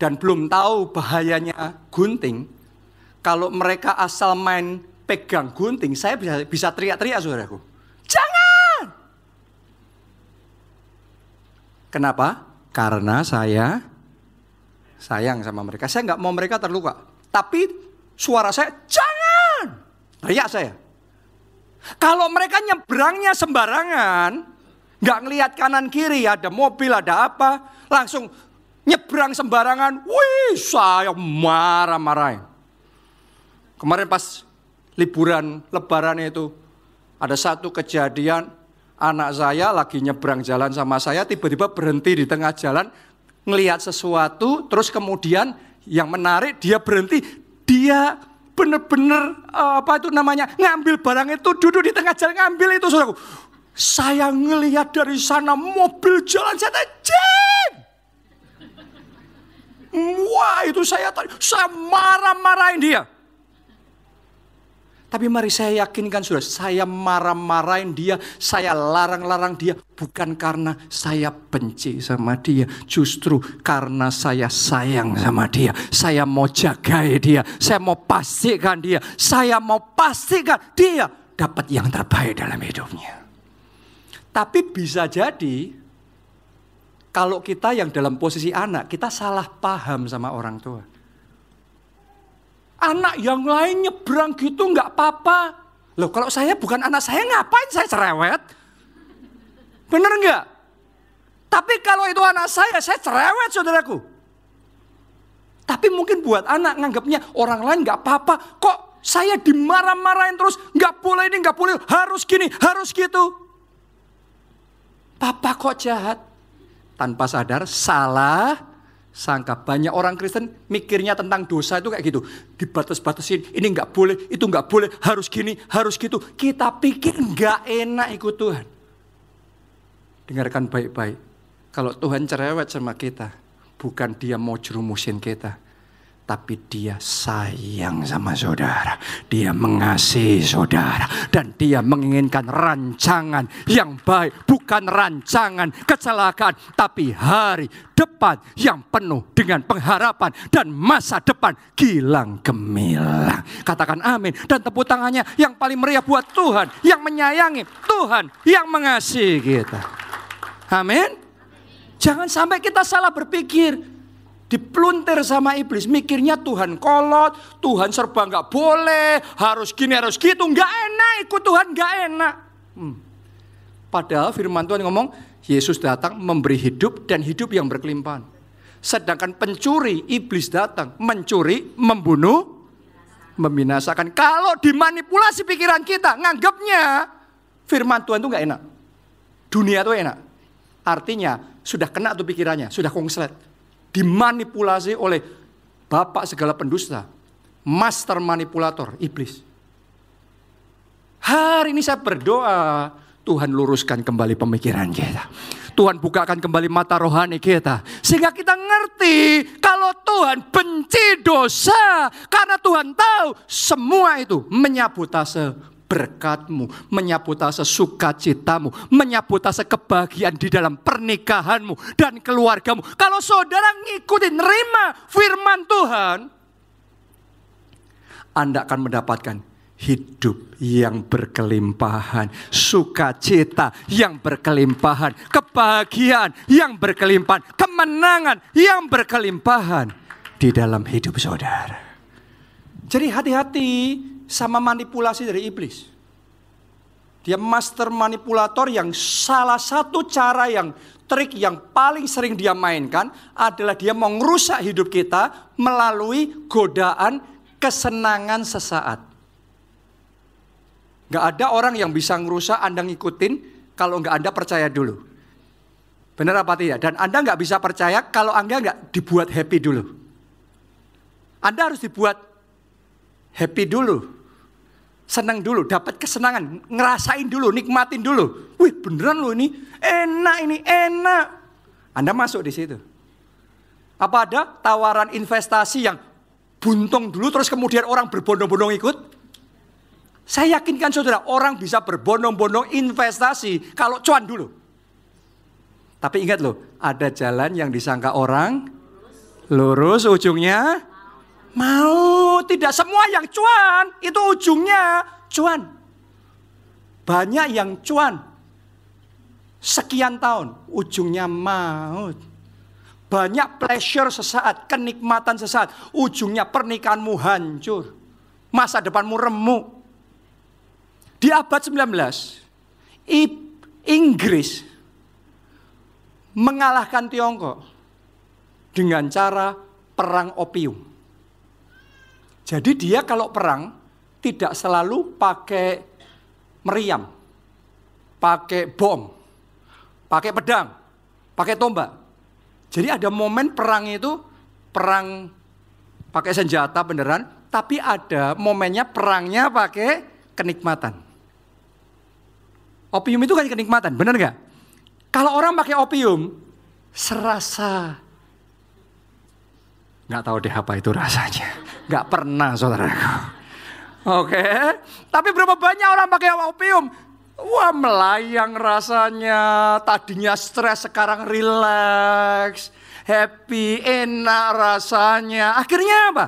dan belum tahu bahayanya gunting, kalau mereka asal main pegang gunting, saya bisa teriak-teriak saudaraku. Jangan! Kenapa? Karena saya sayang sama mereka. Saya nggak mau mereka terluka. Tapi suara saya, jangan! Teriak saya. Kalau mereka nyebrangnya sembarangan, nggak ngelihat kanan kiri, ada mobil, ada apa, langsung Nyebrang sembarangan, wih saya marah-marahin. Kemarin pas liburan lebaran itu, ada satu kejadian, anak saya lagi nyebrang jalan sama saya, tiba-tiba berhenti di tengah jalan, ngelihat sesuatu, terus kemudian yang menarik dia berhenti, dia bener-bener ngambil barang itu, duduk di tengah jalan ngambil itu, saudaraku. Saya ngelihat dari sana mobil jalan, wah itu saya marah-marahin dia. Tapi mari saya yakinkan saudara, saya marah-marahin dia, saya larang-larang dia, bukan karena saya benci sama dia, justru karena saya sayang sama dia. Saya mau jagai dia, saya mau pastikan dia dapat yang terbaik dalam hidupnya. Tapi bisa jadi, kalau kita yang dalam posisi anak, kita salah paham sama orang tua. Anak yang lain nyebrang gitu nggak apa-apa. Loh kalau saya bukan anak saya, ngapain saya cerewet? Bener nggak? Tapi kalau itu anak saya cerewet saudaraku. Tapi mungkin buat anak nganggapnya orang lain nggak apa-apa. Kok saya dimarah-marahin terus, nggak boleh ini, nggak boleh, harus gini, harus gitu. Papa kok jahat? Tanpa sadar salah sangka. Banyak orang Kristen mikirnya tentang dosa itu kayak gitu. Dibatas-batasin, ini nggak boleh, itu nggak boleh, harus gini, harus gitu. Kita pikir nggak enak ikut Tuhan. Dengarkan baik-baik. Kalau Tuhan cerewet sama kita, bukan dia mau jerumusin kita, tapi dia sayang sama saudara. Dia mengasihi saudara. Dan dia menginginkan rancangan yang baik. Bukan rancangan kecelakaan, tapi hari depan yang penuh dengan pengharapan. Dan masa depan gilang gemilang. Katakan amin. Dan tepuk tangannya yang paling meriah buat Tuhan. Yang menyayangi Tuhan. Yang mengasihi kita. Amin. Jangan sampai kita salah berpikir. Dipluntir sama iblis, mikirnya Tuhan kolot, Tuhan serba nggak boleh, harus gini, harus gitu, nggak enak ikut Tuhan, nggak enak. Padahal firman Tuhan ngomong, Yesus datang memberi hidup dan hidup yang berkelimpahan. Sedangkan pencuri, iblis datang mencuri, membunuh, membinasakan. Kalau dimanipulasi pikiran kita, nganggapnya firman Tuhan itu nggak enak, dunia itu enak. Artinya sudah kena tuh pikirannya, sudah konslet. Dimanipulasi oleh bapak segala pendusta, master manipulator, iblis. Hari ini saya berdoa, Tuhan luruskan kembali pemikiran kita. Tuhan bukakan kembali mata rohani kita. Sehingga kita ngerti kalau Tuhan benci dosa. Karena Tuhan tahu semua itu menyabotase berkatmu, menyabotase sukacitamu, menyabotase kebahagiaan di dalam pernikahanmu dan keluargamu. Kalau saudara ngikutin, nerima firman Tuhan, Anda akan mendapatkan hidup yang berkelimpahan, sukacita yang berkelimpahan, kebahagiaan yang berkelimpahan, kemenangan yang berkelimpahan di dalam hidup saudara. Jadi hati-hati sama manipulasi dari iblis. Dia master manipulator yang salah satu cara yang trik yang paling sering dia mainkan adalah dia mau ngerusak hidup kita melalui godaan kesenangan sesaat. Gak ada orang yang bisa ngerusak Anda ngikutin kalau gak Anda percaya dulu. Benar apa tidak? Dan Anda gak bisa percaya kalau Anda gak dibuat happy dulu. Anda harus dibuat happy dulu. Senang dulu, dapat kesenangan, ngerasain dulu, nikmatin dulu. Wih beneran loh ini enak. Anda masuk di situ. Apa ada tawaran investasi yang buntung dulu terus kemudian orang berbondong-bondong ikut? Saya yakinkan saudara, orang bisa berbondong-bondong investasi kalau cuan dulu. Tapi ingat loh, ada jalan yang disangka orang lurus ujungnya mau. Tidak semua yang cuan itu ujungnya cuan. Banyak yang cuan sekian tahun ujungnya maut. Banyak pleasure sesaat, kenikmatan sesaat, ujungnya pernikahanmu hancur, masa depanmu remuk. Di abad 19 Inggris mengalahkan Tiongkok. dengan cara perang opium. Jadi dia kalau perang tidak selalu pakai meriam, pakai bom, pakai pedang, pakai tombak. Jadi ada momen perang itu, perang pakai senjata beneran, tapi ada momennya perangnya pakai kenikmatan. Opium itu kan kenikmatan, bener nggak? Kalau orang pakai opium, serasa nggak tahu deh apa itu rasanya. Nggak pernah, saudaraku. Oke, tapi berapa banyak orang pakai opium? Wah, melayang rasanya. Tadinya stres, sekarang rileks, happy, enak rasanya. Akhirnya apa?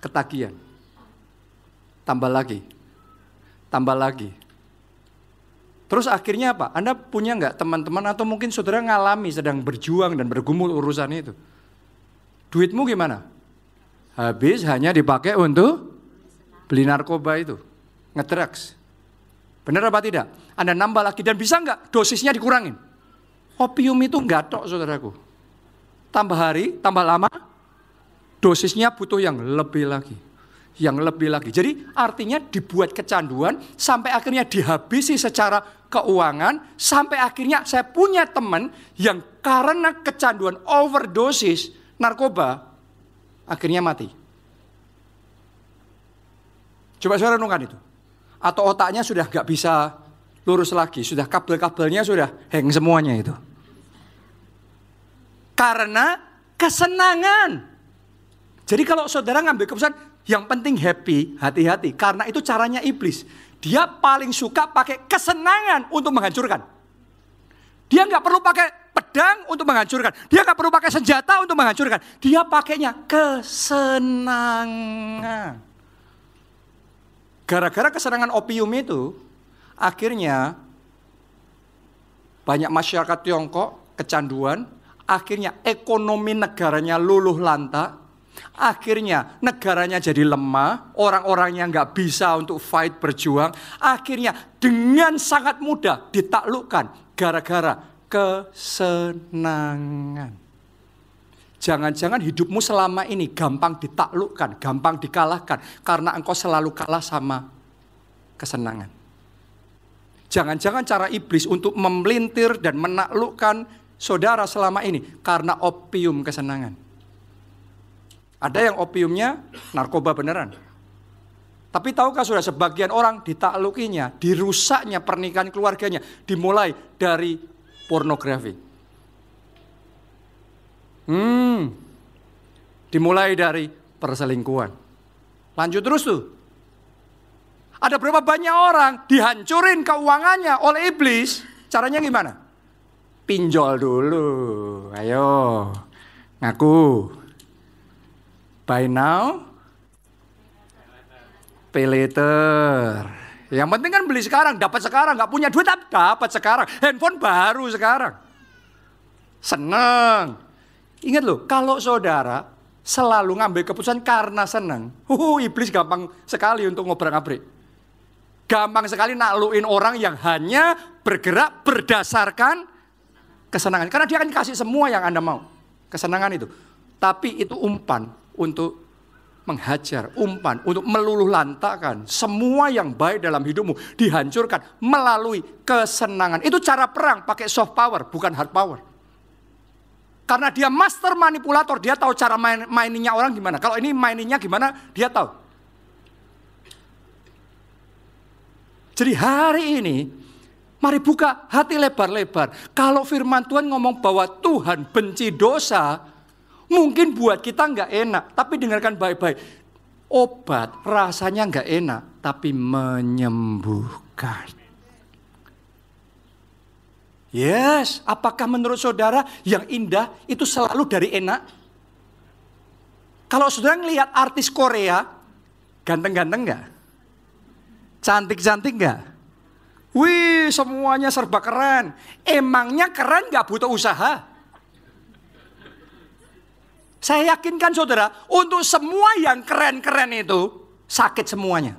Ketagihan. Tambah lagi. Tambah lagi. Terus akhirnya apa? Anda punya nggak teman-teman atau mungkin saudara ngalami sedang berjuang dan bergumul urusan itu? Duitmu gimana? Habis hanya dipakai untuk beli narkoba itu, ngedrugs. Benar apa tidak? Anda nambah lagi dan bisa nggak dosisnya dikurangin? Opium itu nggak tok, saudaraku. Tambah hari, tambah lama, dosisnya butuh yang lebih lagi. Yang lebih lagi. Jadi artinya dibuat kecanduan sampai akhirnya dihabisi secara keuangan. Sampai akhirnya saya punya teman yang karena kecanduan overdosis narkoba, akhirnya mati. Coba saudara renungkan itu. Atau otaknya sudah gak bisa lurus lagi, sudah kabel-kabelnya sudah hang semuanya itu. Karena kesenangan. Jadi kalau saudara ngambil keputusan, yang penting happy, hati-hati. Karena itu caranya iblis. Dia paling suka pakai kesenangan untuk menghancurkan. Dia gak perlu pakai pedang untuk menghancurkan. Dia gak perlu pakai senjata untuk menghancurkan. Dia pakainya kesenangan. Gara-gara kesenangan opium itu, akhirnya banyak masyarakat Tiongkok kecanduan, akhirnya ekonomi negaranya luluh lantak, akhirnya negaranya jadi lemah, orang-orangnya nggak bisa untuk fight berjuang, akhirnya dengan sangat mudah ditaklukkan gara-gara kesenangan. Jangan-jangan hidupmu selama ini gampang ditaklukkan, gampang dikalahkan karena engkau selalu kalah sama kesenangan. Jangan-jangan cara iblis untuk memelintir dan menaklukkan saudara selama ini karena opium kesenangan. Ada yang opiumnya narkoba beneran. Tapi tahukah saudara, sebagian orang ditaklukinya, dirusaknya pernikahan keluarganya dimulai dari pornografi. Dimulai dari perselingkuhan. Lanjut terus tuh. Ada berapa banyak orang dihancurin keuangannya oleh iblis. Caranya gimana? Pinjol dulu. Ayo, ngaku. Buy now, pay later. Yang penting kan beli sekarang, dapat sekarang. Gak punya duit, dapat sekarang. Handphone baru sekarang. Seneng. Ingat loh, kalau saudara selalu ngambil keputusan karena senang, iblis gampang sekali untuk ngobrak-ngabrik. Gampang sekali naklukin orang yang hanya bergerak berdasarkan kesenangan. Karena dia akan kasih semua yang Anda mau. Kesenangan itu. Tapi itu umpan untuk menghajar, umpan untuk meluluh lantakkan semua yang baik dalam hidupmu dihancurkan melalui kesenangan. Itu cara perang pakai soft power, bukan hard power. Karena dia master manipulator, dia tahu cara maininnya orang gimana. Kalau ini maininnya gimana, dia tahu. Jadi hari ini, mari buka hati lebar-lebar. Kalau firman Tuhan ngomong bahwa Tuhan benci dosa, mungkin buat kita nggak enak. Tapi dengarkan baik-baik. Obat rasanya nggak enak, tapi menyembuhkan. Yes, apakah menurut saudara yang indah itu selalu dari enak? Kalau saudara ngelihat artis Korea, ganteng-ganteng nggak? Cantik-cantik nggak? Wih, semuanya serba keren. Emangnya keren nggak butuh usaha? Saya yakinkan saudara, untuk semua yang keren-keren itu, sakit semuanya.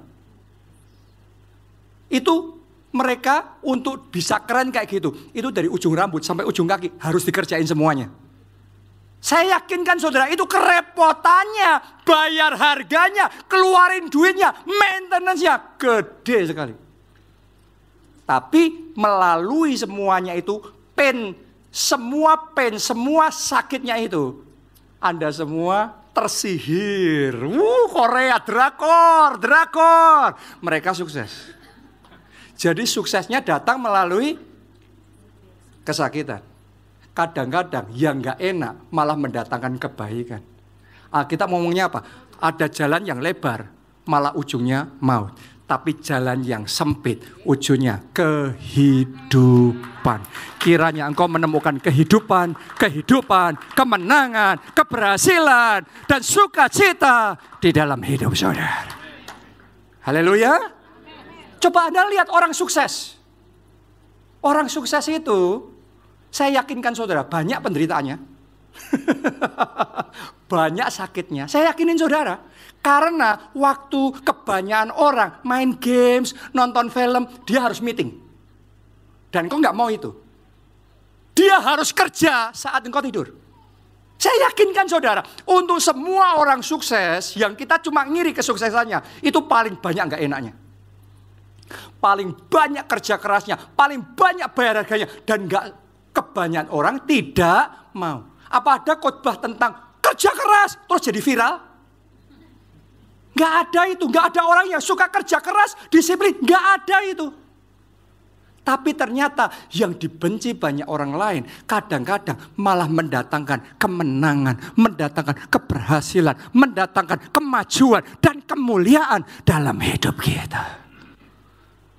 Itu mereka untuk bisa keren kayak gitu, itu dari ujung rambut sampai ujung kaki harus dikerjain semuanya. Saya yakinkan saudara, itu kerepotannya, bayar harganya, keluarin duitnya, maintenance-nya gede sekali. Tapi melalui semuanya itu, semua sakitnya itu, Anda semua tersihir. Korea, drakor. Mereka sukses. Jadi suksesnya datang melalui kesakitan. Kadang-kadang yang gak enak malah mendatangkan kebaikan. Kita ngomongnya apa? Ada jalan yang lebar, malah ujungnya maut. Tapi jalan yang sempit, ujungnya kehidupan. Kiranya engkau menemukan kehidupan, kemenangan, keberhasilan, dan sukacita di dalam hidup saudara. Haleluya. Coba Anda lihat orang sukses. Orang sukses itu, saya yakinkan saudara, banyak penderitaannya. Banyak sakitnya. Saya yakinin saudara. Karena waktu kebanyakan orang main games, nonton film, dia harus meeting. Dan engkau gak mau itu. Dia harus kerja saat engkau tidur. Saya yakinkan saudara, untuk semua orang sukses, yang kita cuma ngiri kesuksesannya, itu paling banyak gak enaknya. Paling banyak kerja kerasnya, paling banyak bayar harganya, dan gak kebanyakan orang tidak mau. Apa ada khotbah tentang kerja keras terus jadi viral? Gak ada itu. Gak ada orang yang suka kerja keras, disiplin. Gak ada itu. Tapi ternyata yang dibenci banyak orang lain kadang-kadang malah mendatangkan kemenangan, mendatangkan keberhasilan, mendatangkan kemajuan dan kemuliaan dalam hidup kita.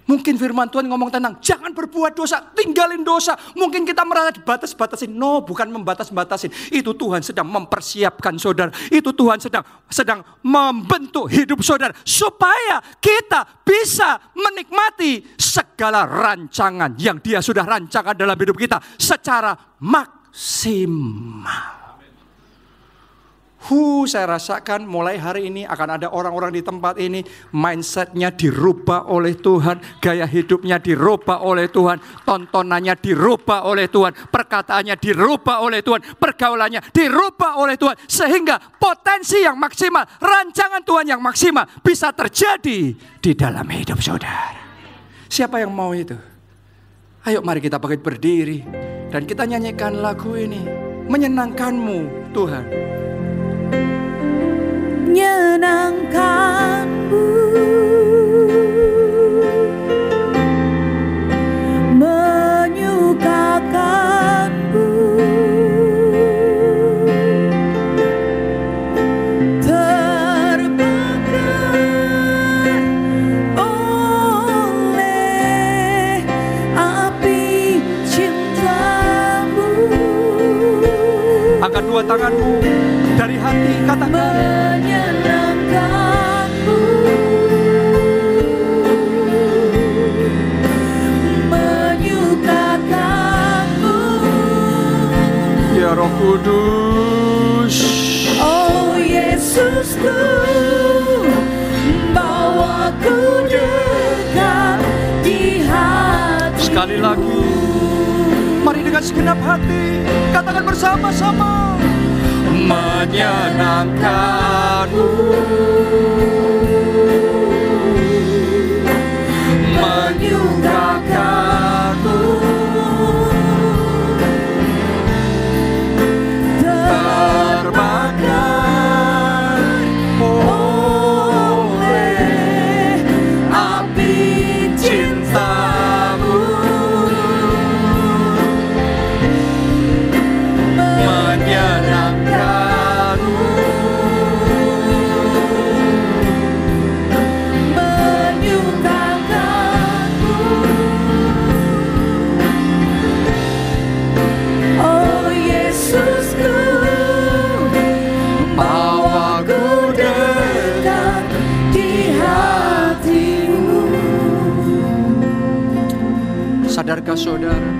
Mungkin firman Tuhan ngomong tentang jangan berbuat dosa, tinggalin dosa. Mungkin kita merasa dibatas-batasin. No, bukan membatas-batasin. Itu Tuhan sedang mempersiapkan saudara. Itu Tuhan sedang membentuk hidup saudara. Supaya kita bisa menikmati segala rancangan yang Dia sudah rancangkan dalam hidup kita secara maksimal. Saya rasakan mulai hari ini akan ada orang-orang di tempat ini, mindsetnya dirubah oleh Tuhan, gaya hidupnya dirubah oleh Tuhan, tontonannya dirubah oleh Tuhan, perkataannya dirubah oleh Tuhan, pergaulannya dirubah oleh Tuhan, sehingga potensi yang maksimal, rancangan Tuhan yang maksimal bisa terjadi di dalam hidup saudara. Siapa yang mau itu? Ayo mari kita bangkit berdiri dan kita nyanyikan lagu ini, menyenangkanmu Tuhan. Menyenangkanmu, menyukakanmu, terbakar oleh api cintamu. Angkat dua tanganmu dari hati, katakan menyenangkanmu, menyukakanmu, ya Roh Kudus. Oh Yesusku, bawaku dekat di hati. Sekali lagi, mari dengan segenap hati katakan bersama-sama. Menyenangkanmu, menyukakanmu, terbakar oleh api cintamu, menyenangkan. Sadarkah saudara,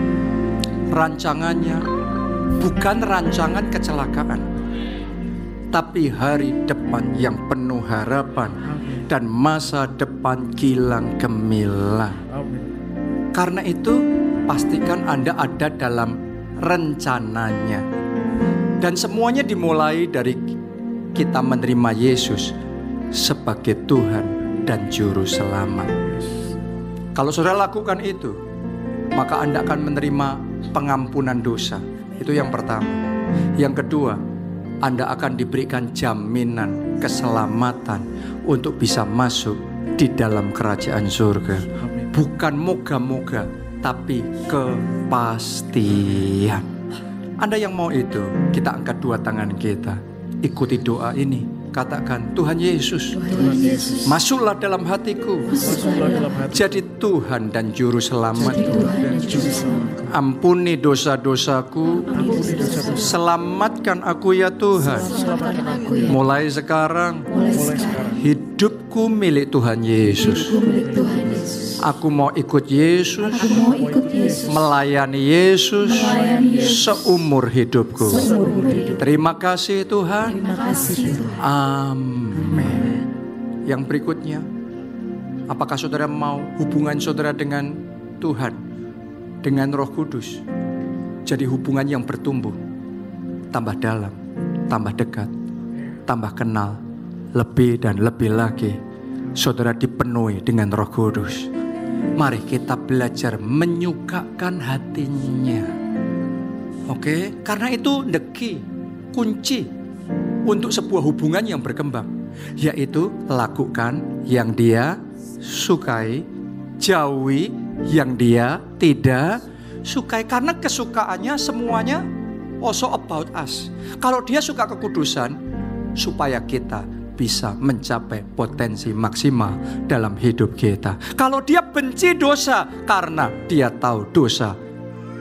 rancangannya bukan rancangan kecelakaan, tapi hari depan yang penuh harapan dan masa depan kilang gemilang. Karena itu, pastikan Anda ada dalam rencananya. Dan semuanya dimulai dari kita menerima Yesus sebagai Tuhan dan Juru Selamat. Kalau saudara lakukan itu, maka Anda akan menerima pengampunan dosa. Itu yang pertama. Yang kedua, Anda akan diberikan jaminan keselamatan untuk bisa masuk di dalam kerajaan surga. Bukan moga-moga, tapi kepastian. Anda yang mau itu, kita angkat dua tangan kita. Ikuti doa ini. Katakan, Tuhan Yesus, masuklah dalam hatiku. Jadi Tuhan dan Juru Selamatku. Ampuni dosa-dosaku. Selamatkan aku ya Tuhan. Mulai sekarang, hidupku milik Tuhan Yesus. Aku mau ikut Yesus, melayani Yesus seumur hidupku. Terima kasih Tuhan. Amin. Yang berikutnya, apakah saudara mau hubungan saudara dengan Tuhan, dengan Roh Kudus jadi hubungan yang bertumbuh, tambah dalam, tambah dekat, tambah kenal, lebih dan lebih lagi saudara dipenuhi dengan Roh Kudus. Mari kita belajar menyukakan hatinya. Oke, karena itu the key, kunci untuk sebuah hubungan yang berkembang, yaitu lakukan yang dia sukai, jauhi yang dia tidak sukai. Karena kesukaannya semuanya also about us. Kalau dia suka kekudusan, supaya kita bisa mencapai potensi maksimal dalam hidup kita. Kalau dia benci dosa, karena dia tahu dosa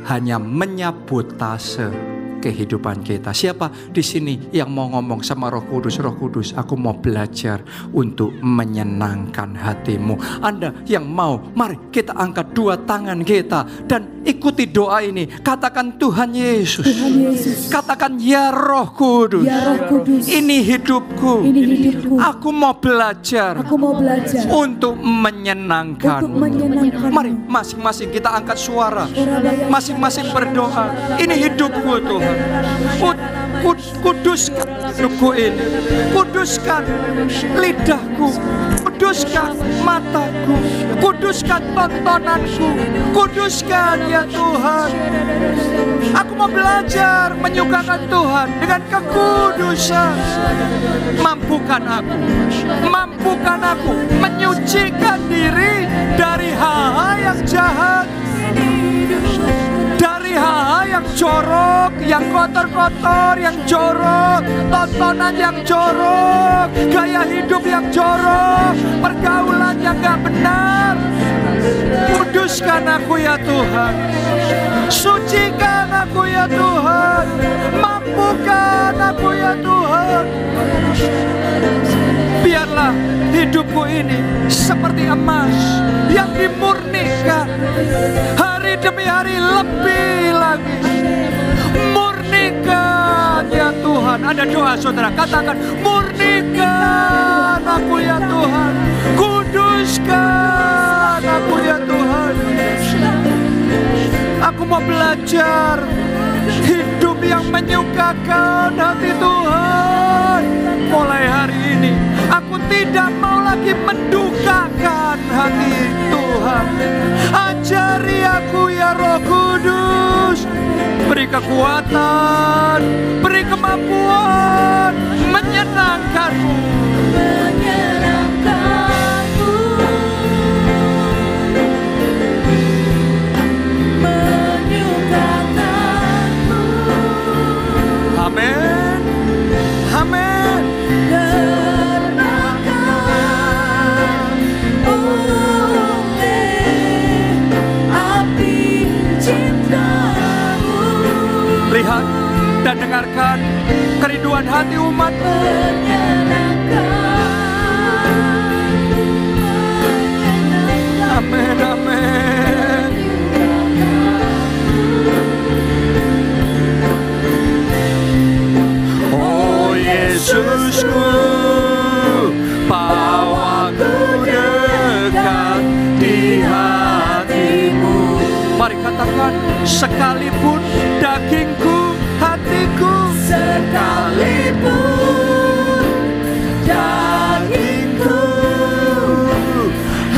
hanya menyabotase kehidupan kita. Siapa di sini yang mau ngomong sama Roh Kudus? Roh Kudus, aku mau belajar untuk menyenangkan hatimu. Anda yang mau, mari kita angkat dua tangan kita dan ikuti doa ini. Katakan, Tuhan Yesus. Tuhan Yesus. Katakan, ya Roh Kudus. Ya Roh Kudus. Ini hidupku. Ini hidupku. Aku mau belajar. Aku mau belajar Untuk menyenangkan. untuk menyenangkan. Mari masing-masing kita angkat suara. Masing-masing berdoa. Ini hidupku Tuhan. Kuduskan hidupku ini. Kuduskan lidahku. Kuduskan mataku. Kuduskan tontonanku. Kuduskan ya Tuhan. Aku mau belajar menyukakan Tuhan dengan kekudusan. Mampukan aku menyucikan diri dari hal-hal yang jahat, dari hal-hal yang jorok, yang kotor-kotor, yang jorok, tontonan yang jorok, gaya hidup yang jorok, pergaulan yang gak benar. Kuduskan aku ya Tuhan. Sucikan aku ya Tuhan. Mampukan aku ya Tuhan. Biarlah hidupku ini seperti emas yang dimurnikan hari demi hari lebih lagi. Murnikan ya Tuhan. Ada doa saudara, katakan, murnikan aku ya Tuhan. Kuduskan aku ya Tuhan. Aku mau belajar hidup yang menyukakan hati Tuhan. Mulai hari ini aku tidak mau lagi mendukakan hati Tuhan. Ajari aku ya Roh Kudus. Beri kekuatan, beri kemampuan menyenangkanmu. Amin. Amin. Lihat dan dengarkan kerinduan hati umat-Mu. Amin, amin. Oh Yesusku, bawaku dekat di hati-Mu. Mari katakan, sekalipun dagingku, hatiku sekalipun dagingku,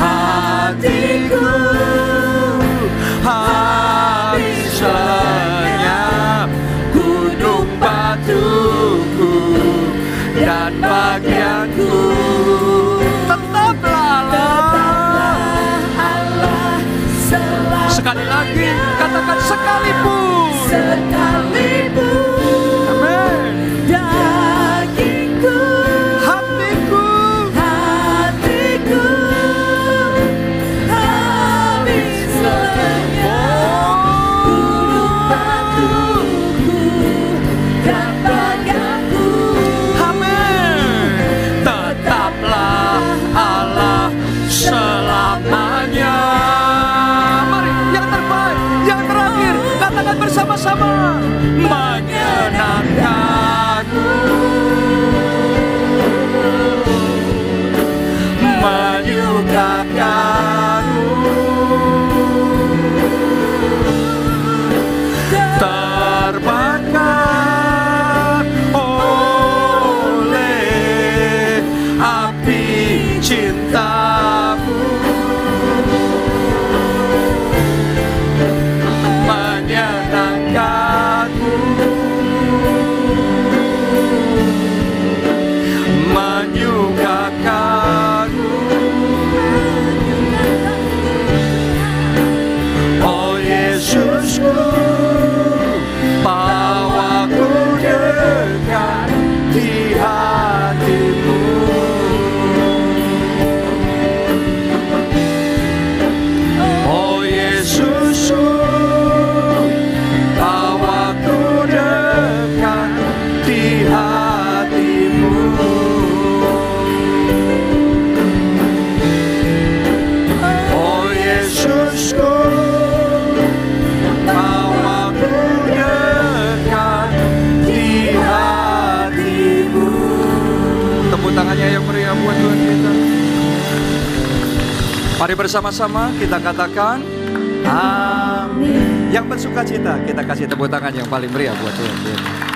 hatiku habis lenyap, gunung batuku dan bagianku. Sekali lagi katakan sekalipun. Sekalipun. Amin. Dagingku, hatiku habis lenyap, gunung batuku dan bagianku. Amin. Tetaplah Allah selamanya. Bersama-sama menyenangkanku, menyukakanku, terbakar oleh api cintamu. Tangannya yang meriah buat Tuhan kita. Mari bersama-sama kita katakan amin. Yang bersuka cita, kita kasih tepuk tangan yang paling meriah buat Tuhan kita.